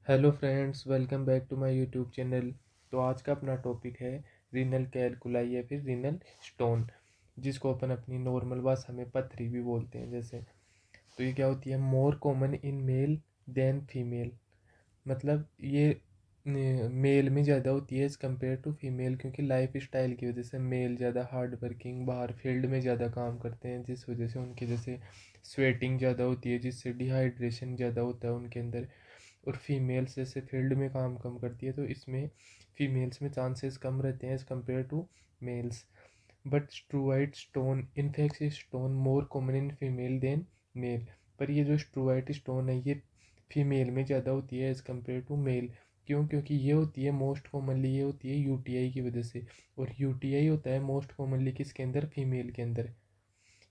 Hello friends, welcome back to my YouTube channel. तो आज का अपना टॉपिक है रीनल कैलकुलाई या फिर रीनल स्टोन, जिसको अपन अपनी नॉर्मल भाषा में पथरी भी बोलते हैं। जैसे तो ये क्या होती है, more common in male than female. मतलब ये मेल में ज़्यादा होती है एज़ कम्पेयर टू फीमेल, क्योंकि लाइफ स्टाइल की वजह से मेल ज़्यादा हार्ड वर्किंग, बाहर फील्ड में ज़्यादा काम करते हैं, जिस वजह से उनके जैसे स्वेटिंग ज़्यादा होती है, जिससे डिहाइड्रेशन ज़्यादा होता है उनके अंदर। और फीमेल्स जैसे फील्ड में काम कम करती है, तो इसमें फीमेल्स में चांसेस कम रहते हैं as compare to males. But struvite stone infect stone more common in female than male. पर ये जो स्ट्रूवाइट स्टोन है ये फीमेल में ज़्यादा होती है एज़ कम्पेयर टू मेल। क्यों? क्योंकि ये होती है मोस्ट कॉमनली, ये होती है यूटीआई की वजह से। और यूटीआई होता है मोस्ट कॉमनली किसके अंदर? फीमेल के अंदर।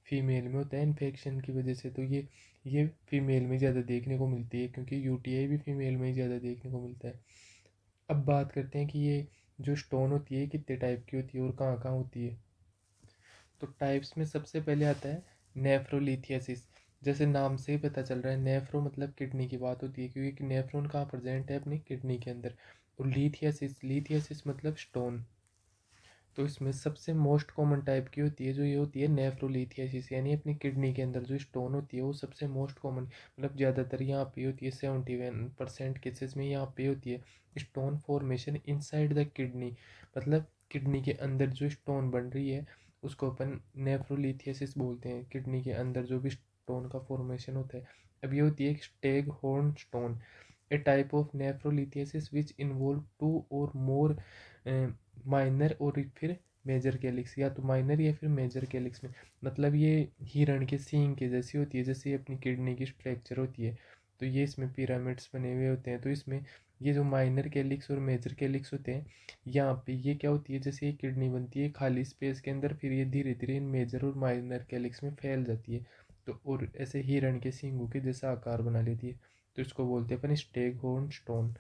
फीमेल में होता है इन्फेक्शन की वजह से। तो ये फीमेल में ज़्यादा देखने को मिलती है, क्योंकि यूटीआई भी फीमेल में ही ज़्यादा देखने को मिलता है। अब बात करते हैं कि ये जो स्टोन होती है कितने टाइप की होती है और कहाँ कहाँ होती है। तो टाइप्स में सबसे पहले आता है नेफ्रोलिथियासिस। जैसे नाम से ही पता चल रहा है, नेफ्रो मतलब किडनी की बात होती है, क्योंकि नेफ्रॉन कहाँ प्रेजेंट है? अपनी किडनी के अंदर। और लिथियासिस, लिथियासिस मतलब स्टोन। तो इसमें सबसे मोस्ट कॉमन टाइप की होती है जो ये होती है नेफ्रोलिथियासिस, यानी अपनी किडनी के अंदर जो स्टोन होती है वो सबसे मोस्ट कॉमन, मतलब ज़्यादातर यहाँ पे होती है। 71% केसेस में यहाँ पे होती है stone formation inside the kidney. मतलब किडनी के अंदर जो स्टोन बन रही है उसको अपन नेफ्रोलिथियासिस बोलते हैं, किडनी के अंदर जो भी स्टोन का फॉर्मेशन होता है। अब ये होती है staghorn stone, a type of nephrolithiasis which involve two और मोर माइनर और फिर मेजर कैलिक्स, या तो माइनर या फिर मेजर कैलिक्स में। मतलब ये हिरण के सींग के जैसी होती है, जैसे अपनी किडनी की स्ट्रक्चर होती है। तो ये इसमें पिरामिड्स बने हुए होते हैं। तो इसमें ये जो माइनर कैलिक्स और मेजर कैलिक्स होते हैं, यहाँ पे ये क्या होती है, जैसे ये किडनी बनती है खाली स्पेस के अंदर, फिर ये धीरे धीरे इन मेजर और माइनर कैलिक्स में फैल जाती है। तो और ऐसे हिरण के सींगों के जैसा आकार बना लेती है। तो इसको बोलते हैं अपन स्टेग हॉर्न स्टोन।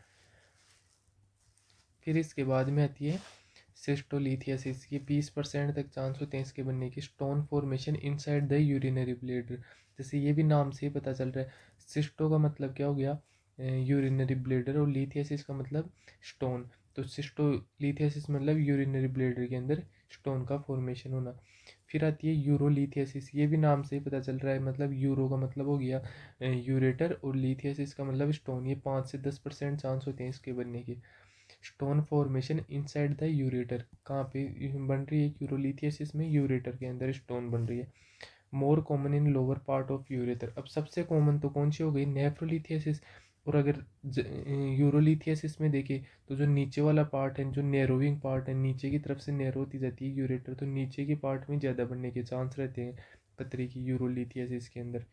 फिर इसके बाद में आती है सिस्टोलिथियासिस। ये 20% तक चांस होते हैं इसके बनने की, stone formation inside the urinary bladder. जैसे ये भी नाम से ही पता चल रहा है, सिस्टो का मतलब क्या हो गया? यूरिनरी ब्लेडर, और लिथियासिस का मतलब स्टोन। तो सिस्टोलिथियासिस मतलब यूरिनरी ब्लेडर के अंदर स्टोन का फॉर्मेशन होना। फिर आती है यूरोलिथियासिस। ये भी नाम से ही पता चल रहा है, मतलब यूरो का मतलब हो गया यूरेटर, और लिथियासिस का मतलब स्टोन। ये 5 से 10% चांस होते हैं इसके बनने के। Stone formation inside the ureter, कहाँ पे बन रही है? यूरोलिथियासिस में यूरेटर के अंदर स्टोन बन रही है। More common in lower part of ureter. अब सबसे कॉमन तो कौन सी हो गई? नेफ्रोलिथियासिस। और अगर यूरोलिथियासिस में देखें तो जो नीचे वाला पार्ट है, जो नैरोइंग पार्ट है, नीचे की तरफ से नैरो होती जाती है यूरेटर, तो नीचे के पार्ट में ज़्यादा बनने के चांस रहते हैं पथरी की यूरोलिथियासिस के अंदर।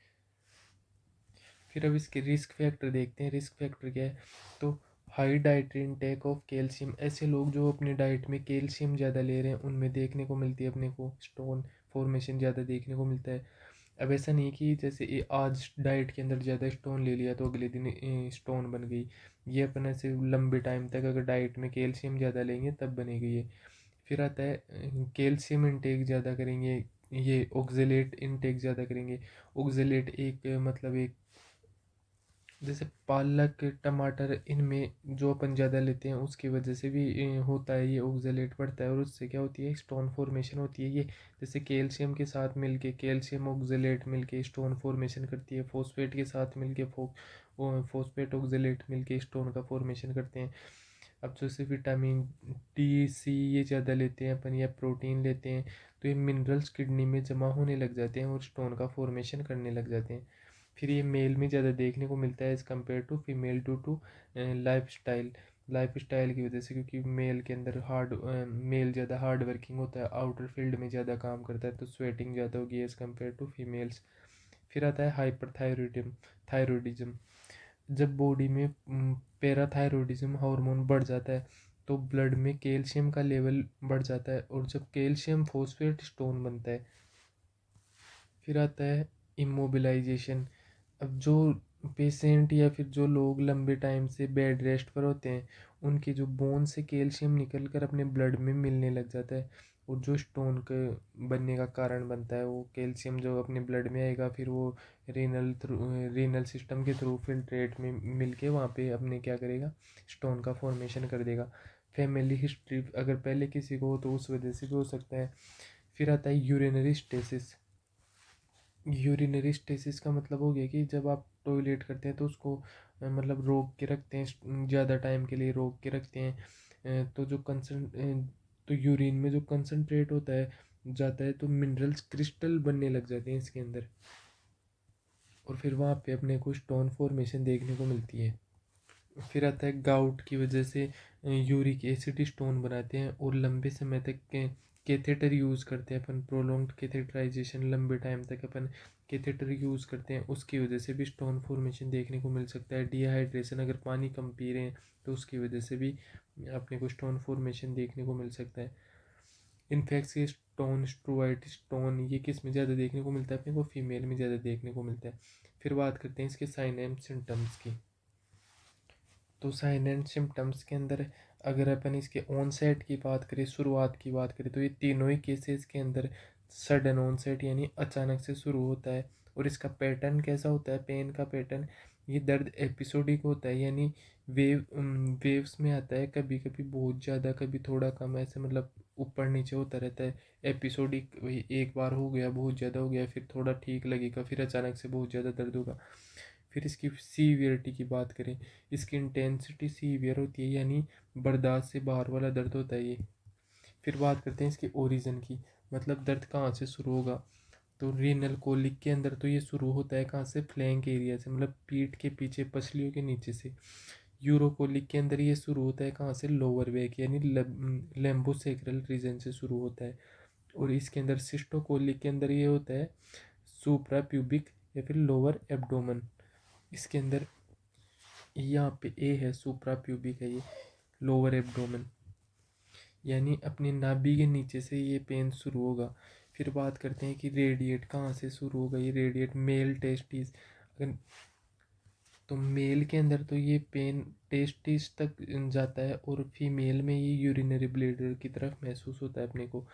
फिर अब इसके रिस्क फैक्टर देखते हैं। रिस्क फैक्टर क्या है? तो high dietary intake of calcium. ऐसे लोग जो अपनी डाइट में कैल्शियम ज़्यादा ले रहे हैं उनमें देखने को मिलती है अपने को स्टोन फॉर्मेशन ज़्यादा देखने को मिलता है। अब ऐसा नहीं है कि जैसे ये आज डाइट के अंदर ज़्यादा स्टोन ले लिया तो अगले दिन स्टोन बन गई। ये अपन ऐसे लंबे टाइम तक अगर डाइट में कैल्शियम ज़्यादा लेंगे तब बनेगी ये। फिर आता है कैल्शियम इनटेक ज़्यादा करेंगे, ये ऑक्जेलेट इनटेक ज़्यादा करेंगे। ऑक्जेलेट एक मतलब एक जैसे पालक, टमाटर, इनमें जो अपन ज़्यादा लेते हैं उसकी वजह से भी होता है, ये ऑक्जेलेट बढ़ता है, और उससे क्या होती है? स्टोन फॉर्मेशन होती है। ये जैसे कैल्शियम के साथ मिलके, कैल्शियम ऑक्जेलेट मिलके स्टोन फॉर्मेशन करती है, फॉस्फेट के साथ मिलके फॉस्फेट ऑक्जेलेट मिलके स्टोन का फॉर्मेशन करते हैं। अब जैसे विटामिन डी, सी ये ज़्यादा लेते हैं अपन, या प्रोटीन लेते हैं, तो ये मिनरल्स किडनी में जमा होने लग जाते हैं और स्टोन का फॉर्मेशन करने लग जाते हैं। फिर ये मेल में ज़्यादा देखने को मिलता है as compare to female, due to lifestyle की वजह से, क्योंकि मेल के अंदर मेल ज़्यादा हार्ड वर्किंग होता है, आउटर फील्ड में ज़्यादा काम करता है, तो स्वेटिंग ज़्यादा होगी एज़ कम्पेयर टू फीमेल्स। फिर आता है थायरॉयडिज्म। जब बॉडी में पैराथायरॉयडिज्म हार्मोन बढ़ जाता है तो ब्लड में कैल्शियम का लेवल बढ़ जाता है, और जब कैल्शियम फॉस्फेट स्टोन बनता है। फिर आता है इमोबिलाइजेशन। अब जो पेशेंट या फिर जो लोग लंबे टाइम से बेड रेस्ट पर होते हैं, उनके जो बोन से कैल्शियम निकल कर अपने ब्लड में मिलने लग जाता है, और जो स्टोन के बनने का कारण बनता है वो कैल्शियम जो अपने ब्लड में आएगा, फिर वो रीनल सिस्टम के थ्रू फिल्ट्रेट में मिल के वहाँ पे अपने क्या करेगा, स्टोन का फॉर्मेशन कर देगा। फैमिली हिस्ट्री अगर पहले किसी को हो तो उस वजह से भी हो सकता है। फिर आता है यूरिनरी स्टेसिस। यूरिनरी स्टेसिस का मतलब हो गया कि जब आप टॉयलेट करते हैं तो उसको मतलब रोक के रखते हैं, ज़्यादा टाइम के लिए रोक के रखते हैं। तो जो तो यूरिन में जो कंसनट्रेट होता है जाता है तो मिनरल्स क्रिस्टल बनने लग जाते हैं इसके अंदर, और फिर वहाँ पे अपने को स्टोन फॉर्मेशन देखने को मिलती है। फिर आता है गाउट की वजह से यूरिक एसिड स्टोन बनाते हैं, और लंबे समय तक कैथेटर यूज़ करते हैं अपन, प्रोलॉन्ग्ड कैथेटराइजेशन, लंबे टाइम तक अपन कैथेटर यूज़ करते हैं, उसकी वजह से भी स्टोन फॉर्मेशन देखने को मिल सकता है। डिहाइड्रेशन, अगर पानी कम पी रहे हैं तो उसकी वजह से भी अपने को स्टोन फॉर्मेशन देखने को मिल सकता है। इन्फेक्शियस स्टोन, स्ट्रोइड स्टोन, ये किस में ज़्यादा देखने को मिलता है अपने को, फीमेल में ज़्यादा देखने को मिलता है। फिर बात करते हैं इसके साइन एंड सिम्टम्स की। तो साइन एंड सिम्टम्स के अंदर अगर अपन इसके ऑनसेट की बात करें, शुरुआत की बात करें, तो ये तीनों ही केसेस के अंदर सडन ऑनसेट यानी अचानक से शुरू होता है। और इसका पैटर्न कैसा होता है, पेन का पैटर्न, ये दर्द एपिसोडिक होता है, यानी वेव्स में आता है, कभी कभी बहुत ज़्यादा, कभी थोड़ा कम, ऐसे मतलब ऊपर नीचे होता रहता है। एपिसोडिक, वही एक बार हो गया बहुत ज़्यादा हो गया, फिर थोड़ा ठीक लगेगा, फिर अचानक से बहुत ज़्यादा दर्द होगा। फिर इसकी सीवियरिटी की बात करें, इसकी इंटेंसिटी सीवियर होती है, यानी बर्दाश्त से बाहर वाला दर्द होता है ये। फिर बात करते हैं इसके ओरिजिन की, मतलब दर्द कहाँ से शुरू होगा। तो रीनल कोलिक के अंदर तो ये शुरू होता है कहाँ से, फ्लैंक एरिया से, मतलब पीठ के पीछे, पसलियों के नीचे से। यूरोकोलिक के अंदर ये शुरू होता है कहाँ से, लोअर बैक यानी लेम्बोसेक्रल रीजन से शुरू होता है। और इसके अंदर सिस्टोकोलिक के अंदर ये होता है सुप्रा प्यूबिक या फिर लोअर एब्डोमन। इसके अंदर यहाँ पे ए है, सुप्रा प्यूबिक है, ये लोअर एब्डोमेन, यानी अपनी नाभि के नीचे से ये पेन शुरू होगा। फिर बात करते हैं कि रेडिएट कहाँ से शुरू होगा, ये रेडिएट मेल टेस्टिस, अगर तो मेल के अंदर तो ये पेन टेस्टिस तक जाता है, और फीमेल में ये यूरिनरी ब्लेडर की तरफ महसूस होता है अपने को।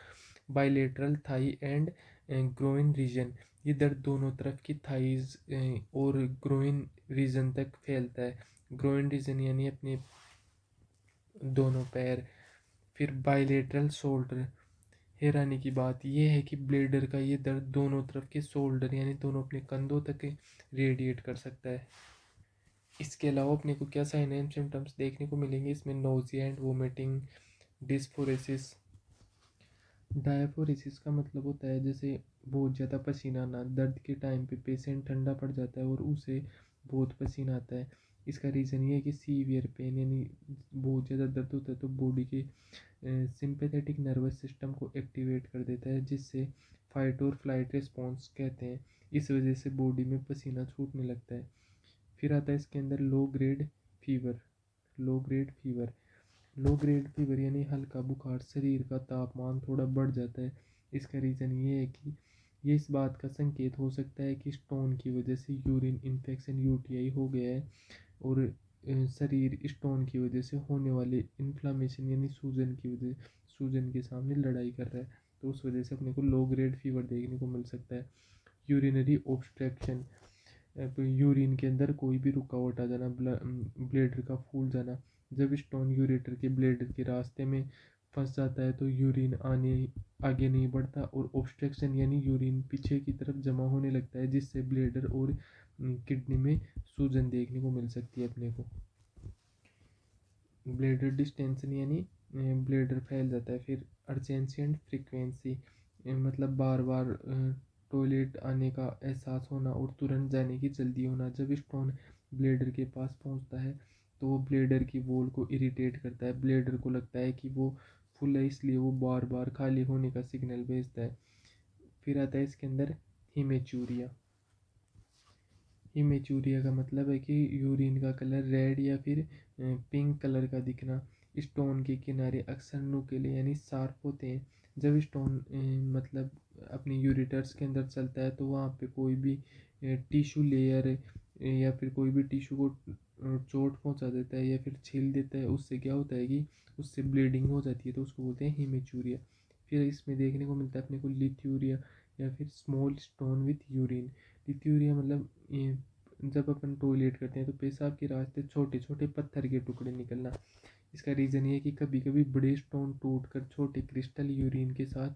Bilateral thigh and groin region, ये दर्द दोनों तरफ की थाइज और ग्रोइन रीजन तक फैलता है। ग्रोइन रीजन यानी अपने दोनों पैर। फिर बाइलेटरल शोल्डर, हैरानी की बात यह है कि ब्लेडर का ये दर्द दोनों तरफ के शोल्डर यानी दोनों अपने कंधों तक रेडिएट कर सकता है। इसके अलावा अपने को क्या साइन एंड सिम्टम्स देखने को मिलेंगे इसमें, नोजिया एंड वोमिटिंग, डिस्फोरेसिस। डायफोरेसिस का मतलब होता है जैसे बहुत ज़्यादा पसीना आना, दर्द के टाइम पे पेशेंट ठंडा पड़ जाता है और उसे बहुत पसीना आता है। इसका रीज़न ये है कि सीवियर पेन यानी बहुत ज़्यादा दर्द होता है तो बॉडी के सिंपैथेटिक नर्वस सिस्टम को एक्टिवेट कर देता है, जिससे फाइट और फ्लाइट रिस्पॉन्स कहते हैं। इस वजह से बॉडी में पसीना छूटने लगता है। फिर आता है इसके अंदर low grade fever. Low grade fever, low grade fever यानी हल्का बुखार, शरीर का तापमान थोड़ा बढ़ जाता है। इसका रीज़न ये है कि ये इस बात का संकेत हो सकता है कि स्टोन की वजह से यूरिन इन्फेक्शन, यूटीआई हो गया है, और शरीर स्टोन की वजह से होने वाले इन्फ्लामेशन यानी सूजन की वजह, सूजन के सामने लड़ाई कर रहा है, तो उस वजह से अपने को लो ग्रेड फीवर देखने को मिल सकता है। यूरिनरी ऑब्स्ट्रक्शन, यूरिन के अंदर कोई भी रुकावट आ जाना, ब्लेडर का फूल जाना। जब स्टोन यूरेटर के ब्लेडर के रास्ते में फंस जाता है तो यूरिन आगे नहीं बढ़ता, और ऑब्स्ट्रक्शन यानी यूरिन पीछे की तरफ जमा होने लगता है, जिससे ब्लेडर और किडनी में सूजन देखने को मिल सकती है अपने को। ब्लेडर डिस्टेंशन यानी ब्लेडर फैल जाता है। फिर अर्जेंसी एंड फ्रीक्वेंसी, मतलब बार बार टॉयलेट आने का एहसास होना और तुरंत जाने की जल्दी होना। जब स्टोन ब्लेडर के पास पहुंचता है तो वो ब्लेडर की वॉल को इरिटेट करता है, ब्लेडर को लगता है कि वो फुल है, इसलिए वो बार बार खाली होने का सिग्नल भेजता है। फिर आता है इसके अंदर हिमेचूरिया। हिमेचूरिया का मतलब है कि यूरिन का कलर रेड या फिर पिंक कलर का दिखना। स्टोन के किनारे अक्सर नुकीले यानी शार्प होते हैं। जब स्टोन मतलब अपनी यूरेटर्स के अंदर चलता है तो वहाँ पे कोई भी टिश्यू लेयर या फिर कोई भी टिश्यू को चोट पहुँचा देता है या फिर छील देता है, उससे क्या होता है कि उससे ब्लीडिंग हो जाती है, तो उसको बोलते हैं हिमेचूरिया। फिर इसमें देखने को मिलता है अपने को लिथ्यूरिया या फिर स्मॉल स्टोन विथ यूरिन। लिथ्यूरिया मतलब ये जब अपन टॉयलेट करते हैं तो पेशाब के रास्ते छोटे छोटे पत्थर के टुकड़े निकलना। इसका रीज़न ये है कि कभी कभी बड़े स्टोन टूटकर छोटे क्रिस्टल यूरिन के साथ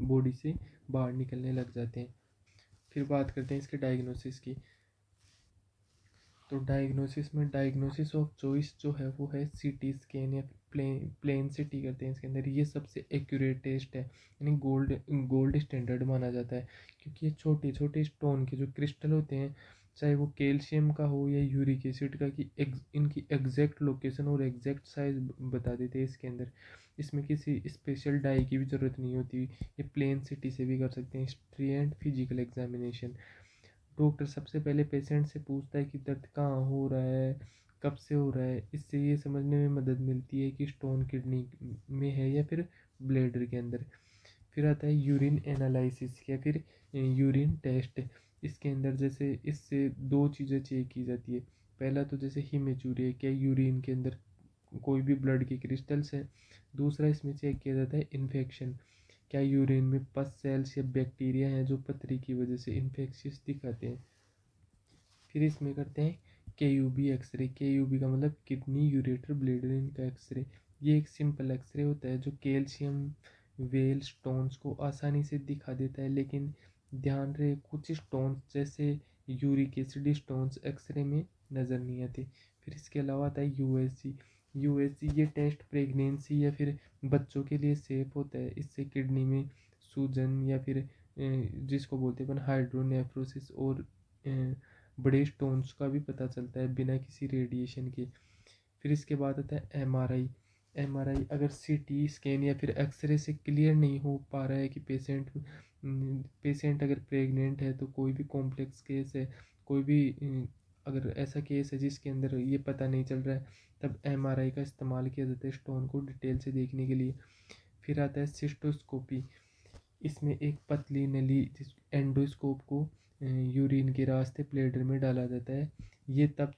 बॉडी से बाहर निकलने लग जाते हैं। फिर बात करते हैं इसके डायग्नोसिस की। तो डायग्नोसिस ऑफ चॉइस जो है वो है सीटी स्कैन या प्लेन सीटी करते हैं इसके अंदर। ये सबसे एक्यूरेट टेस्ट है, यानी गोल्ड स्टैंडर्ड माना जाता है, क्योंकि ये छोटे छोटे स्टोन के जो क्रिस्टल होते हैं, चाहे वो कैल्शियम का हो या यूरिक एसिड का, कि इनकी एग्जैक्ट लोकेशन और एग्जैक्ट साइज बता देते हैं इसके अंदर। इसमें किसी स्पेशल डाई की भी ज़रूरत नहीं होती। ये प्लेन सिटी से भी कर सकते हैं। History and physical examination. Doctor सबसे पहले पेशेंट से पूछता है कि दर्द कहाँ हो रहा है, कब से हो रहा है। इससे ये समझने में मदद मिलती है कि स्टोन किडनी में है या फिर ब्लैडर के अंदर। फिर आता है यूरिन एनालिसिस या फिर यूरिन टेस्ट। इसके अंदर जैसे इससे दो चीज़ें चेक की जाती है। पहला तो जैसे हीमेचूरिया, क्या यूरिन के अंदर कोई भी ब्लड के क्रिस्टल्स हैं। दूसरा इसमें चेक किया जाता है इन्फेक्शन, क्या यूरिन में पस सेल्स या बैक्टीरिया हैं जो पथरी की वजह से इन्फेक्शियस दिखाते हैं। फिर इसमें करते हैं केयूबी एक्सरे। केयूबी का मतलब किडनी यूरेटर ब्लेडर का एक्सरे। ये एक सिंपल एक्सरे होता है जो कैल्शियम वेल स्टोन्स को आसानी से दिखा देता है, लेकिन ध्यान रहे कुछ स्टोन्स जैसे यूरिक एसिड स्टोन्स एक्सरे में नज़र नहीं आते। फिर इसके अलावा आता है यूएसजी। यूएसजी ये टेस्ट प्रेगनेंसी या फिर बच्चों के लिए सेफ होता है। इससे किडनी में सूजन या फिर जिसको बोलते हैं अपन हाइड्रोनेफ्रोसिस और बड़े स्टोन्स का भी पता चलता है बिना किसी रेडिएशन के। फिर इसके बाद आता है एमआरआई। एमआरआई अगर सीटी स्कैन या फिर एक्सरे से क्लियर नहीं हो पा रहा है कि पेशेंट अगर प्रेग्नेंट है, तो कोई भी कॉम्प्लेक्स केस है, कोई भी अगर ऐसा केस है जिसके अंदर ये पता नहीं चल रहा है, तब एमआरआई का इस्तेमाल किया जाता है स्टोन को डिटेल से देखने के लिए। फिर आता है सिस्टोस्कोपी। इसमें एक पतली नली जिस एंडोस्कोप को यूरिन के रास्ते ब्लेडर में डाला जाता है। ये तब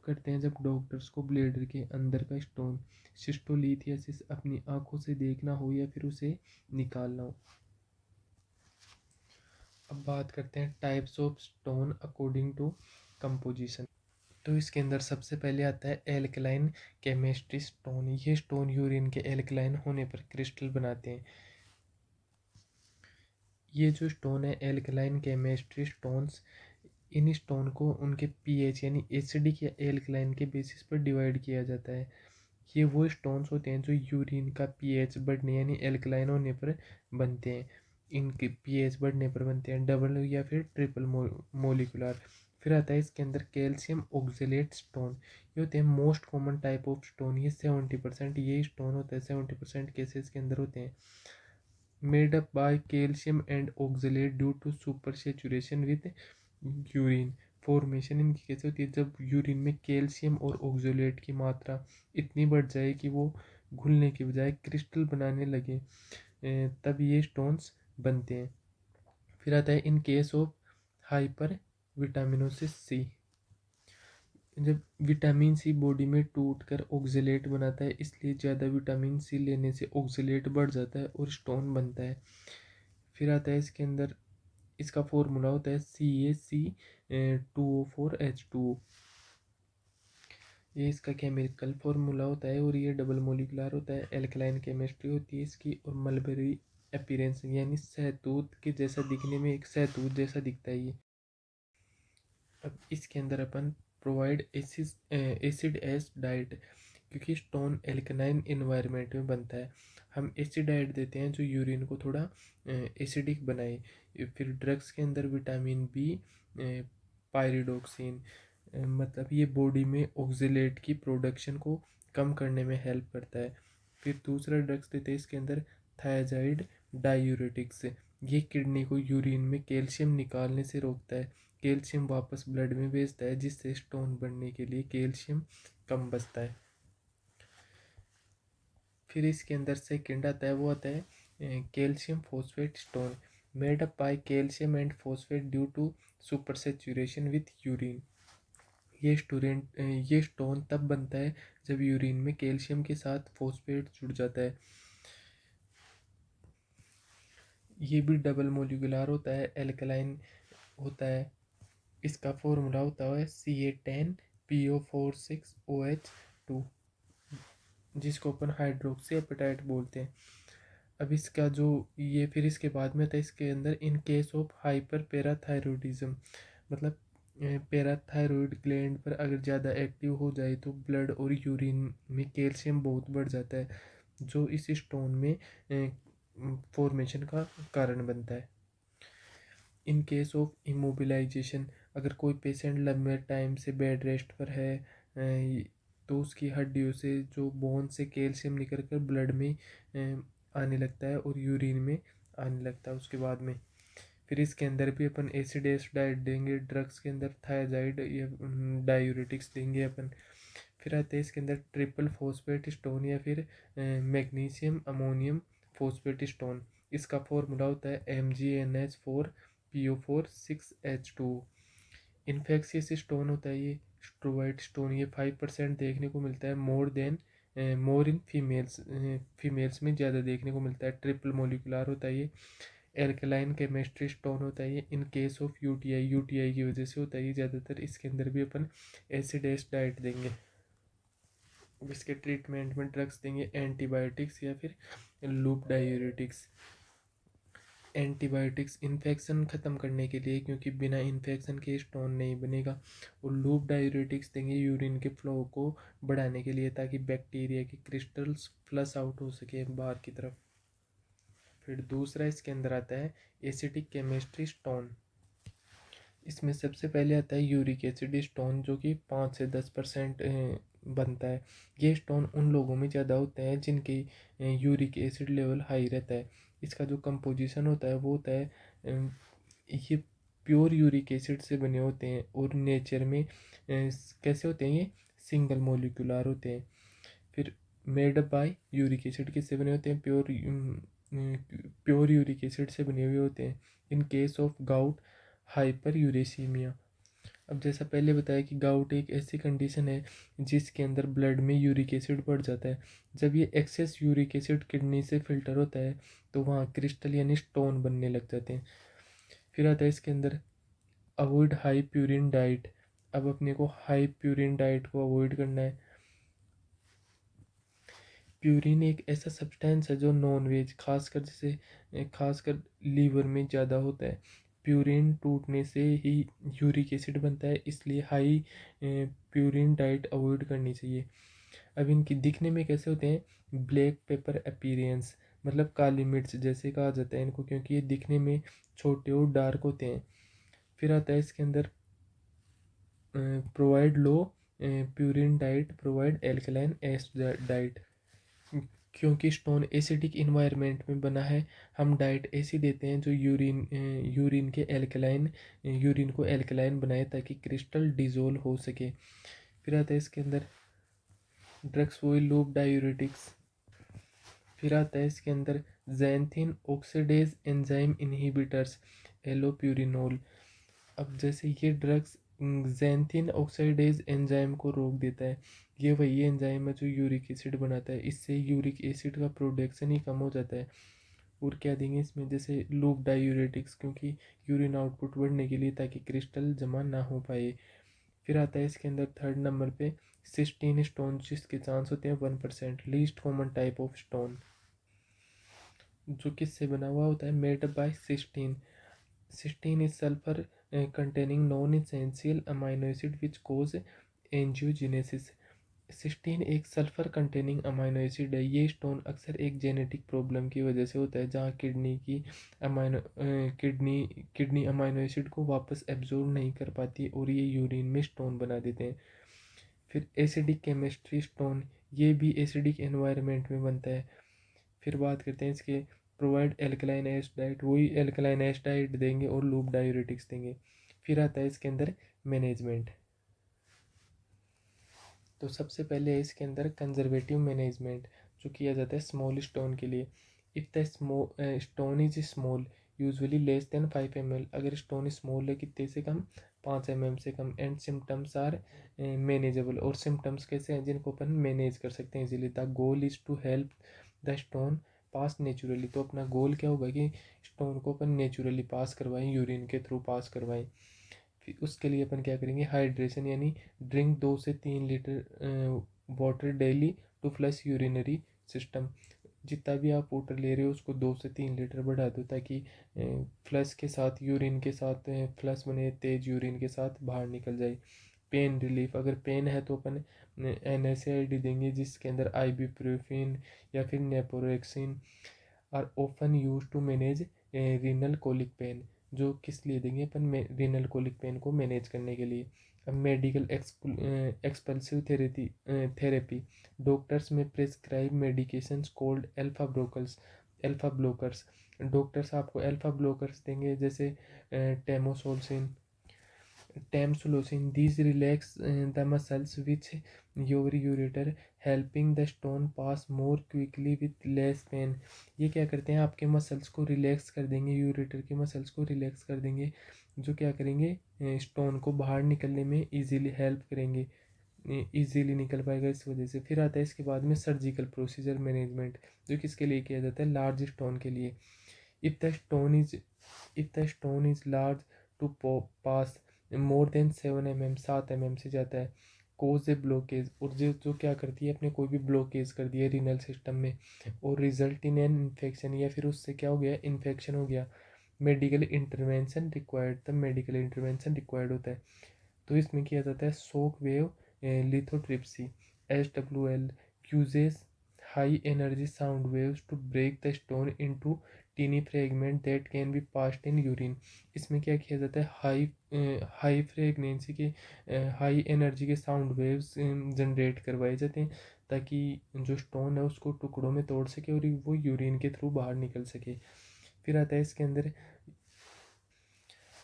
करते हैं जब डॉक्टर्स को ब्लेडर के अंदर का स्टोन सिस्टोलिथियासिस अपनी आंखों से देखना हो या फिर उसे निकालना हो। अब बात करते हैं types of stone according to composition. तो इसके अंदर सबसे पहले आता है एल्कलाइन केमिस्ट्री स्टोन। ये स्टोन यूरिन के एल्कलाइन होने पर क्रिस्टल बनाते हैं। ये जो स्टोन है एल्कलाइन केमिस्ट्री स्टोन्स, इन स्टोन को उनके पीएच यानी एसिडिक या एल्कलाइन के बेसिस पर डिवाइड किया जाता है। ये वो स्टोन्स होते हैं जो यूरिन का पीएच बढ़ने यानी एल्कलाइन होने पर बनते हैं। इनके पीएच बढ़ने पर बनते हैं डबल या फिर ट्रिपल मोलिकुलर। फिर आता है इसके अंदर कैल्शियम ऑक्जेलेट स्टोन। ये होते हैं most common type of stone. ये 70% ये स्टोन होता है, 70% केसेस के अंदर होते हैं। Made up by calcium and oxalate due to supersaturation with urine. Formation इनकी कैसे होती है, जब यूरिन में कैल्शियम और ऑक्जेलेट की मात्रा इतनी बढ़ जाए कि वो घुलने के बजाय क्रिस्टल बनाने लगे, तब ये स्टोन्स बनते हैं। फिर आता है in case of hypervitaminosis C. जब विटामिन सी बॉडी में टूट कर ऑक्जेलेट बनाता है, इसलिए ज़्यादा विटामिन सी लेने से ऑक्जेलेट बढ़ जाता है और स्टोन बनता है। फिर आता है इसके अंदर इसका फॉर्मूला होता है CaC2O4H2O। ये इसका केमिकल फॉर्मूला होता है और ये डबल मोलिकुलर होता है। एल्कलाइन केमिस्ट्री होती है इसकी और मलबेरी अपीरेंस यानी सहतूत के जैसा दिखने में, एक सहतूत जैसा दिखता है ये। अब इसके अंदर अपन प्रोवाइड एसिड एस डाइट, क्योंकि स्टोन एल्कलाइन इन्वायरमेंट में बनता है। हम एसिड डाइट देते हैं जो यूरिन को थोड़ा एसिडिक बनाए। फिर ड्रग्स के अंदर विटामिन बी, पायरिडोक्सिन, मतलब ये बॉडी में ऑक्जेलेट की प्रोडक्शन को कम करने में हेल्प करता है। फिर दूसरा ड्रग्स देते हैं इसके अंदर थायाजाइड डायूरेटिक्स। ये किडनी को यूरिन में कैल्शियम निकालने से रोकता है, कैल्शियम वापस ब्लड में भेजता है, जिससे स्टोन बनने के लिए कैल्शियम कम बचता है। फिर इसके अंदर सेकेंड आता है, वो आता है calcium phosphate stone. Made up by calcium and phosphate due to supersaturation with urine. ये स्टोन तब बनता है जब यूरिन में कैल्शियम के साथ फॉस्फेट जुड़ जाता है। ये भी डबल मोलिकुलर होता है, एल्कलाइन होता है। इसका फॉर्मूला होता है Ca10PO46OH2, जिसको अपन हाइड्रोक्सी एपेटाइट बोलते हैं। अब इसका जो ये फिर इसके बाद में था इसके अंदर, इन केस ऑफ हाइपर पैराथायरॉयडिज्म, मतलब पैराथायरॉयड ग्लैंड पर अगर ज़्यादा एक्टिव हो जाए तो ब्लड और यूरिन में कैल्शियम बहुत बढ़ जाता है, जो इस स्टोन में फॉर्मेशन का कारण बनता है। इन केस ऑफ इमोबिलाइजेशन, अगर कोई पेशेंट लंबे टाइम से बेड रेस्ट पर है तो उसकी हड्डियों से जो बोन से कैल्शियम निकल कर ब्लड में आने लगता है और यूरिन में आने लगता है उसके बाद में। फिर इसके अंदर भी अपन एसिडेस डाइट देंगे, ड्रग्स के अंदर थायराइड या डायूरेटिक्स देंगे अपन। फिर आते हैं इसके अंदर ट्रिपल फॉस्फेट स्टोन या फिर मैग्नीशियम अमोनियम फॉस्फेट स्टोन। इसका फॉर्मूला होता है MgNH4PO4 6H2। इन्फेक्शियस स्टोन होता है ये, स्ट्रोवाइट स्टोन, ये 5% देखने को मिलता है, मोर इन फीमेल्स में ज़्यादा देखने को मिलता है। ट्रिपल मोलिकुलर होता है ये। एल्कलाइन केमिस्ट्री स्टोन होता है ये, इन केस ऑफ यूटीआई की वजह से होता है ये ज़्यादातर। इसके अंदर भी अपन एसिडेस डाइट देंगे। इसके ट्रीटमेंट में ड्रग्स देंगे, एंटीबायोटिक्स या फिर लूप डायूरेटिक्स। एंटीबायोटिक्स इन्फेक्शन ख़त्म करने के लिए, क्योंकि बिना इन्फेक्शन के स्टोन नहीं बनेगा। और लूप डायूरेटिक्स देंगे यूरिन के फ्लो को बढ़ाने के लिए, ताकि बैक्टीरिया के क्रिस्टल्स फ्लश आउट हो सके बाहर की तरफ। फिर दूसरा इसके अंदर आता है एसिडिक केमिस्ट्री स्टोन। इसमें सबसे पहले आता है यूरिक एसिड स्टोन, जो कि 5 से 10% बनता है। ये स्टोन उन लोगों में ज़्यादा होते हैं जिनकी यूरिक एसिड लेवल हाई रहता है। इसका जो कंपोजिशन होता है वो होता है ये प्योर यूरिक एसिड से बने होते हैं, और नेचर में कैसे होते हैं, ये सिंगल मोलिकुलर होते हैं। फिर made up bye uric acid किससे बने होते हैं, प्योर यूरिक एसिड से बने हुए होते हैं। In case of gout hyperuricemia. अब जैसा पहले बताया कि गाउट एक ऐसी कंडीशन है जिसके अंदर ब्लड में यूरिक एसिड बढ़ जाता है। जब ये एक्सेस यूरिक एसिड किडनी से फिल्टर होता है तो वहाँ क्रिस्टल यानी स्टोन बनने लग जाते हैं। फिर आता है इसके अंदर अवॉइड हाई प्यूरिन डाइट। अब अपने को हाई प्यूरिन डाइट को अवॉइड करना है। प्यूरिन एक ऐसा सब्सटेंस है जो नॉन वेज खासकर लीवर में ज़्यादा होता है। प्यूरिन टूटने से ही यूरिक एसिड बनता है, इसलिए हाई प्यूरिन डाइट अवॉइड करनी चाहिए। अब इनकी दिखने में कैसे होते हैं, ब्लैक पेपर अपीयरेंस, मतलब काली मिर्च जैसे कहा जाता है इनको, क्योंकि ये दिखने में छोटे और डार्क होते हैं। फिर आता है इसके अंदर provide low purine diet, provide alkaline ash diet. क्योंकि स्टोन एसिडिक इन्वायरमेंट में बना है, हम डाइट ऐसी देते हैं जो यूरिन को एल्कलाइन बनाए, ताकि क्रिस्टल डिजोल्व हो सके। फिर आता है इसके अंदर ड्रग्स वोइल लूप डायूरेटिक्स। फिर आता है इसके अंदर जैंथिन ऑक्सीडेज एंजाइम इनहिबिटर्स, एलोप्यूरिनोल। अब जैसे ये ड्रग्स जैंथिन ऑक्सीडेज एंजाइम को रोक देता है। ये वही एंजाइम है जो यूरिक एसिड बनाता है, इससे यूरिक एसिड का प्रोडक्शन ही कम हो जाता है। और क्या देंगे इसमें, जैसे लूप डायूरेटिक्स, क्योंकि यूरिन आउटपुट बढ़ने के लिए, ताकि क्रिस्टल जमा ना हो पाए। फिर आता है इसके अंदर थर्ड नंबर पे सिस्टीन स्टोन, जिसके चांस होते हैं 1%, least common type of stone, जो किससे बना हुआ होता है, made by cystine. Cystine is sulphur containing non-essential amino acid which cause angiogenesis। Cystine एक सल्फर कंटेनिंग अमाइनो एसिड है। ये स्टोन अक्सर एक जेनेटिक प्रॉब्लम की वजह से होता है, जहाँ किडनी अमाइनो एसिड को वापस एब्जॉर्ब नहीं कर पाती और ये यूरिन में स्टोन बना देते हैं। फिर एसिडिक केमिस्ट्री स्टोन, ये भी एसिडिक एनवायरनमेंट में बनता है। फिर बात करते हैं इसके प्रोवाइड एल्कलाइन एश डाइट, वही एल्कलाइन एश डाइट देंगे और लूप डायूरेटिक्स देंगे। फिर आता है इसके अंदर मैनेजमेंट। तो सबसे पहले है इसके अंदर कंजर्वेटिव मैनेजमेंट, जो किया जाता है स्मॉल स्टोन के लिए। If the stone is small usually less than 5 ml, अगर स्टोन स्मॉल है कितने से कम, 5 mm से कम, एंड सिम्टम्स आर मैनेजेबल, और सिम्टम्स कैसे हैं जिनको अपन मैनेज कर सकते हैं easily. The goal is to help the stone pass naturally. तो अपना गोल क्या होगा कि स्टोन को अपन नेचुरली पास करवाएं, यूरिन के थ्रू पास करवाएं। फिर उसके लिए अपन क्या करेंगे, हाइड्रेशन, यानी ड्रिंक 2 से 3 litre water daily to flush urinary system. जितना भी आप वाटर ले रहे हो उसको 2 से 3 लीटर बढ़ा दो, ताकि फ्लश के साथ, यूरिन के साथ फ्लश बने, तेज यूरिन के साथ बाहर निकल जाए। पेन रिलीफ, अगर पेन है तो अपन NSAID देंगे जिसके अंदर आइबुप्रोफेन या फिर naproxen are often used to manage renal colic pain. जो किस लिए देंगे अपन, रीनल कोलिक पेन को मैनेज करने के लिए। अब मेडिकल एक्सपल्सिव थेरेपी, डॉक्टर्स में prescribe medications called alpha blockers. Doctors आपको अल्फा ब्लोकर्स देंगे, जैसे टेमोसोल्सिन, tamsulosin. These relax the muscles which your ureter, helping the stone pass more quickly with less pain. ये क्या करते हैं, आपके मसल्स को रिलैक्स कर देंगे, यूरेटर के मसल्स को रिलैक्स कर देंगे, जो क्या करेंगे, स्टोन को बाहर निकलने में इजीली हेल्प करेंगे, इजीली निकल पाएगा इस वजह से। फिर आता है इसके बाद में सर्जिकल प्रोसीजर मैनेजमेंट, जो किसके लिए किया जाता है, लार्ज स्टोन के लिए। If the stone is if the stone is large to pass more than 7 mm, 7 mm से जाता है, कोज ए ब्लॉकेज, और जो क्या करती है, अपने कोई भी ब्लॉकेज कर दिया रीनल सिस्टम में, और रिजल्ट इन एन इन्फेक्शन, या फिर उससे क्या हो गया, इन्फेक्शन हो गया, मेडिकल इंटरवेंशन रिक्वायर्ड, तब मेडिकल इंटरवेंशन रिक्वायर्ड होता है। तो इसमें किया जाता है shock wave lithotripsy. SWL uses high energy sound waves to break the stone into teeny fragment that can be passed in urine। इसमें क्या किया जाता है, हाई फ्रेगनेंसी के, हाई एनर्जी के साउंड वेव्स जनरेट करवाए जाते हैं, ताकि जो स्टोन है उसको टुकड़ों में तोड़ सके और वो यूरिन के थ्रू बाहर निकल सके। फिर आता है इसके अंदर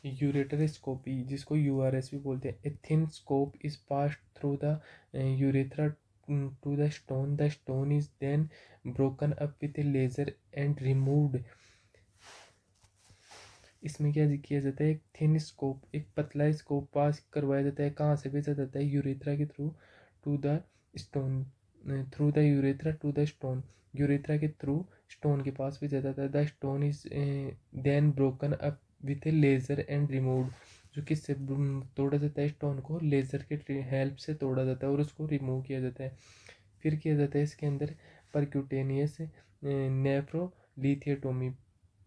यूरेटरस्कोपी, जिसको URS भी बोलते हैं। A thin scope is pass through the urethra to the stone is then broken up with a laser and removed. इसमें क्या किया जाता है, एक थिन स्कोप, एक पतला स्कोप पास करवाया जाता है, कहाँ से भेजा जाता है, यूरेथ्रा के through to the stone, through the urethra to the stone, urethra के थ्रू स्टोन के पास भेजा जाता है। The stone is then broken up with a laser and removed, जो किससे तोड़ा जाता है, स्टोन को लेज़र के हेल्प से तोड़ा जाता है और उसको रिमूव किया जाता है। फिर किया जाता है इसके अंदर percutaneous nephrolithotomy,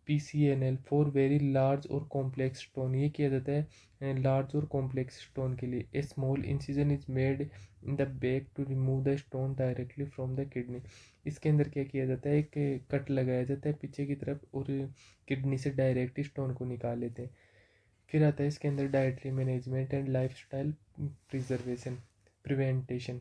PCNL, for very large और कॉम्प्लेक्स स्टोन। ये किया जाता है लार्ज और कॉम्प्लेक्स स्टोन के लिए। A small incision is made in the back to remove the stone directly from the kidney. इसके अंदर क्या किया जाता है, एक कट लगाया जाता है पीछे की तरफ और किडनी से डायरेक्ट स्टोन को निकाल लेते हैं। फिर आता है इसके अंदर dietary management and lifestyle preservation, prevention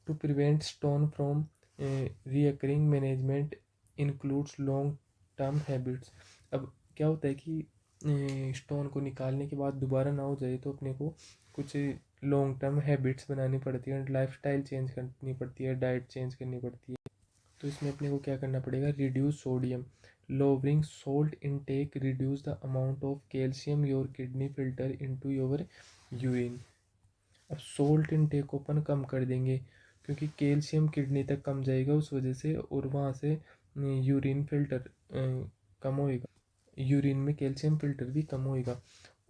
to prevent stone from recurring. Management includes long term habits. अब क्या होता है कि स्टोन को निकालने के बाद दोबारा ना हो जाए, तो अपने को कुछ लॉन्ग टर्म हैबिट्स बनानी पड़ती है, लाइफस्टाइल चेंज करनी पड़ती है, डाइट चेंज करनी पड़ती है। तो इसमें अपने को क्या करना पड़ेगा, reduce sodium, lowering salt intake, reduce the amount of calcium your kidney filter into your urine. अब सोल्ट इनटेक को अपन कम कर देंगे, क्योंकि कैल्शियम किडनी तक कम जाएगा उस वजह से, और वहाँ से यूरिन फिल्टर कम होएगा, यूरिन में कैल्शियम फिल्टर भी कम होएगा।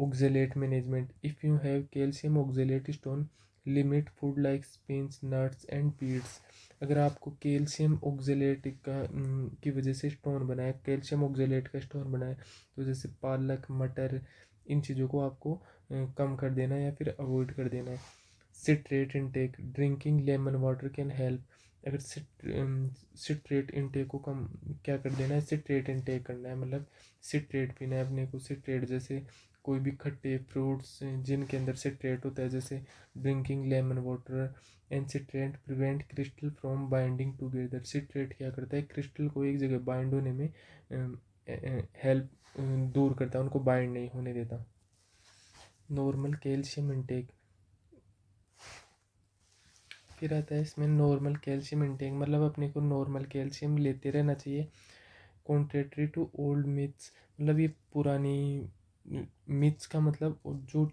Oxalate management, if you have calcium oxalate stone, limit food like spinach, nuts and beets. अगर आपको कैल्शियम ऑक्जेलेट की वजह से स्टोन बनाए, कैल्शियम ऑक्जेलेट का स्टोन बनाए, तो जैसे पालक, मटर, इन चीज़ों को आपको कम कर देना है या फिर अवॉइड कर देना है। Citrate intake, drinking lemon water can help. अगर सिट्रेट इनटेक को कम क्या कर देना है, सिट्रेट इनटेक करना है, मतलब सिट्रेट पीना है अपने को। सिट्रेट जैसे कोई भी खट्टे फ्रूट्स जिनके अंदर सिट्रेट होता है, जैसे drinking lemon water and citrate prevent crystal from binding together. Citrate क्या करता है, क्रिस्टल को एक जगह बाइंड होने में हेल्प दूर करता है, उनको बाइंड नहीं होने देता। नॉर्मल कैल्शियम इनटेक, फिर आता है इसमें नॉर्मल कैल्शियम इनटेक, मतलब अपने को नॉर्मल कैल्शियम लेते रहना चाहिए। कॉन्ट्रेटरी टू ओल्ड मिथ्स, मतलब ये पुरानी मिथ्स का मतलब जो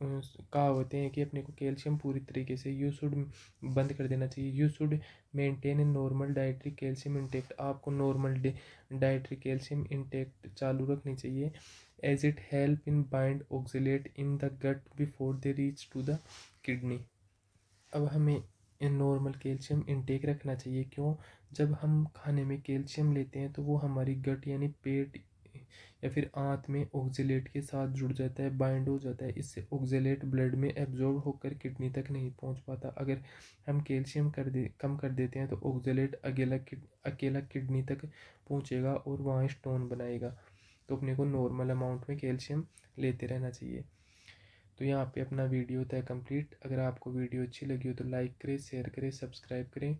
कहावतें हैं कि अपने को कैल्शियम पूरी तरीके से यू शुड बंद कर देना चाहिए। You should maintain a normal dietary calcium intake, आपको नॉर्मल डाइटरी कैल्शियम इंटेक्ट चालू रखनी चाहिए। As it help in bind oxalate in the gut before they reach to the kidney. अब हमें नॉर्मल कैल्शियम इंटेक रखना चाहिए। क्यों? जब हम खाने में कैल्शियम लेते हैं तो वो हमारी गट यानी पेट या फिर आंत में ऑक्जेलेट के साथ जुड़ जाता है, बाइंड हो जाता है। इससे ऑक्जेलेट ब्लड में एब्जॉर्ब होकर किडनी तक नहीं पहुंच पाता। अगर हम कैल्शियम कम कर देते हैं तो ऑक्जेलेट अकेला किडनी तक पहुंचेगा और वहाँ स्टोन बनाएगा। तो अपने को नॉर्मल अमाउंट में कैल्शियम लेते रहना चाहिए। तो यहाँ पे अपना वीडियो था कंप्लीट। अगर आपको वीडियो अच्छी लगी हो तो लाइक करें, शेयर करें, सब्सक्राइब करें।